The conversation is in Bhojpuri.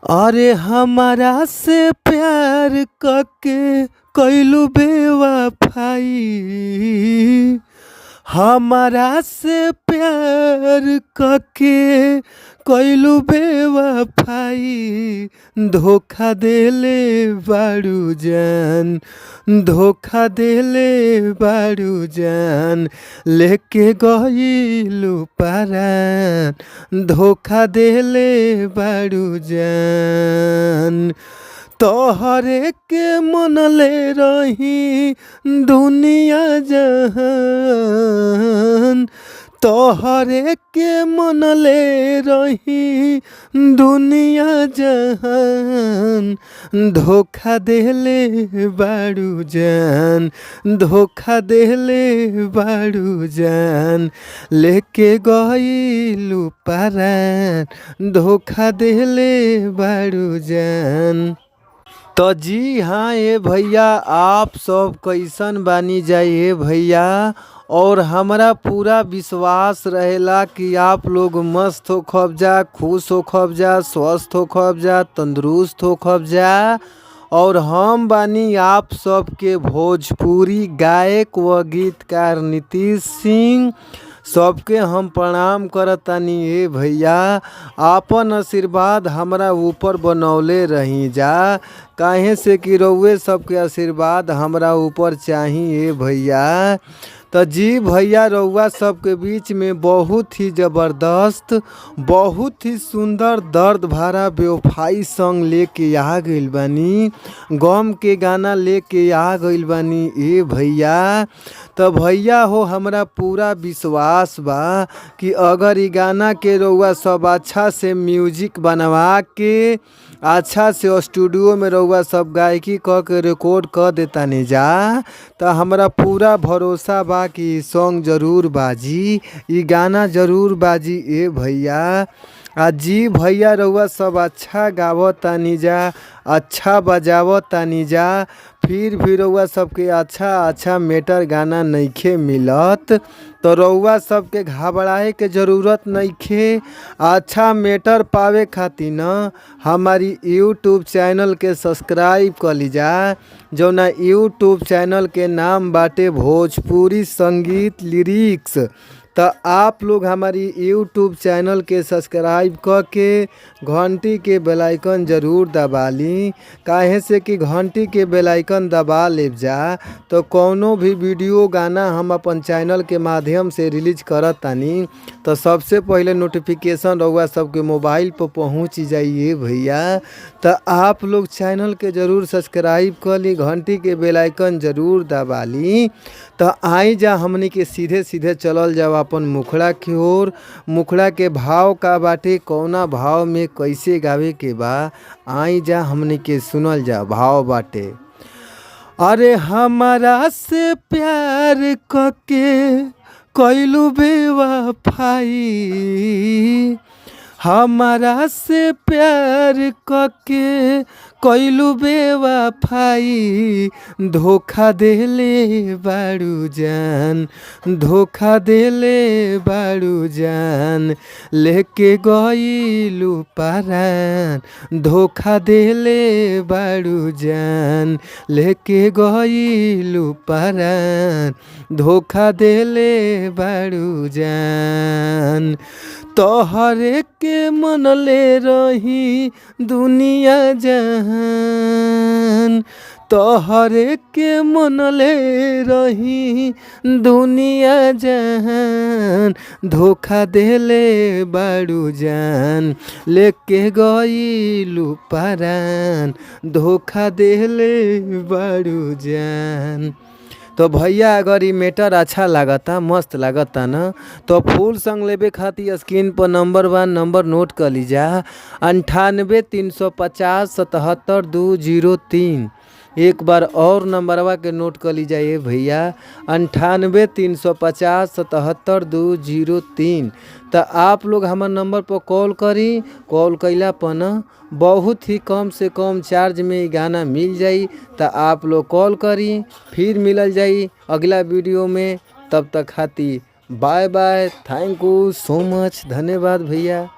अरे हमारा से प्यार कके कइलू बेवफाई। हमारा से प्यार कके कइलू बेवफाई। धोखा देले बारू जान, धोखा देले बारू जान, लेके गइलू परान। धोखा देले बारू जान, तोहरे के मनले रही दुनिया जहान। तोहरे के मनले रही दुनिया जहान। धोखा देले बारू जान, धोखा देले बारू जान, लेके गइलू परान। धोखा देले बारू जान। तो जी हाँ ये भैया, आप सब कैसन बानी जाइए भैया। और हमारा पूरा विश्वास रहेला कि आप लोग मस्त हो खबजा, खुश हो खबजा, स्वस्थ हो खबजा, तंदुरुस्त हो खबजा। और हम बानी आप सबके भोजपुरी गायक व गीतकार नीतीश सिंह। सबके हम प्रणाम करतानी ए भैया। आपन आशीर्वाद हमरा ऊपर बनौले रही जा, काहे से कि रउए सबके आशीर्वाद हमरा ऊपर चाहिए ए भैया। तो जी भैया, रउआ सबके बीच में बहुत ही ज़बरदस्त, बहुत ही सुंदर दर्द भरा बेवफाई सॉन्ग लेके आ गइल बानी। गम के गाना लेके आ गइल बानी ए भैया। तो भैया हो, हमरा पूरा विश्वास बा कि अगर ई गाना के रउआ सब अच्छा से म्यूजिक बनवा के अच्छा से स्टूडियो में रउआ सब गायकी क के रिकॉर्ड कर देतानी जा, तो हमरा पूरा भरोसा बा कि सॉन्ग जरूर बाजी, ई गाना जरूर बाजी ए भैया। जी भैया, रउआ सब अच्छा गावतानी जा, अच्छा बजावतानी जा, फिर भी रउआ सबके अच्छा मैटर गाना नइखे मिलत। तो रउआ सबके घबराए के ज़रूरत नइखे। अच्छा मैटर पावे खातिर न हमारी यूट्यूब चैनल के सब्सक्राइब कर लीजा, जौना यूट्यूब चैनल के नाम बाटे भोजपुरी संगीत लिरिक्स। तो आप लोग हमारी यूट्यूब चैनल के सब्सक्राइब करके घंटी के बेल आइकन ज़रूर दबा ली, काहे से कि घंटी के बेल आइकन दबा लेब जा तो कौनो भी वीडियो गाना हम अपन चैनल के माध्यम से रिलीज करत तानी तो सबसे पहले नोटिफिकेशन रउआ सबके मोबाइल पर पहुँच जाइए भैया। तो आप लोग चैनल के ज़रूर सब्सक्राइब कर ली, घंटी के बेल आइकन ज़रूर दबा ली। तो आई जा हमनी के सीधे सीधे चलल जाओ अपन मुखड़ा की ओर। मुखड़ा के भाव का बाटे, कौना भाव में कैसे गावे के बा, आई जा हमनी के सुनल जा। भाव बाटे, अरे हमारा से प्यार कके कइलू बेवफाई। हमारा से प्यार कके कइलू बेवफाई। धोखा देले बारू जान, धोखा देले बारू जान, लेके गइलू परान। धोखा देले बारू जान, लेके गइलू परान। धोखा देले बारू जान, तोहरे के मनले रही दुनिया जहान। तोहरे के मनले रही दुनिया जहान। धोखा देले बारू जान, लेके गइलू परान। धोखा देले बारू जान। तो भैया, अगर ये मैटर अच्छा लागता, मस्त लागता न, तो फुल सॉन्ग लेवे खातिर स्क्रीन पर नंबर 1 नंबर नोट कर लीजा, 98 350 77 203। एक बार और नंबरवा के नोट कर लीजिए भैया, 98 350 77 203। तो आप लोग हमारे नंबर पर कॉल करी। कॉल कैला पर न बहुत ही कम से कम चार्ज में गाना मिल जाई। तो आप लोग कॉल करी, फिर मिलल जाई अगला वीडियो में। तब तक खातिर bye bye, thank you so much, धन्यवाद भैया।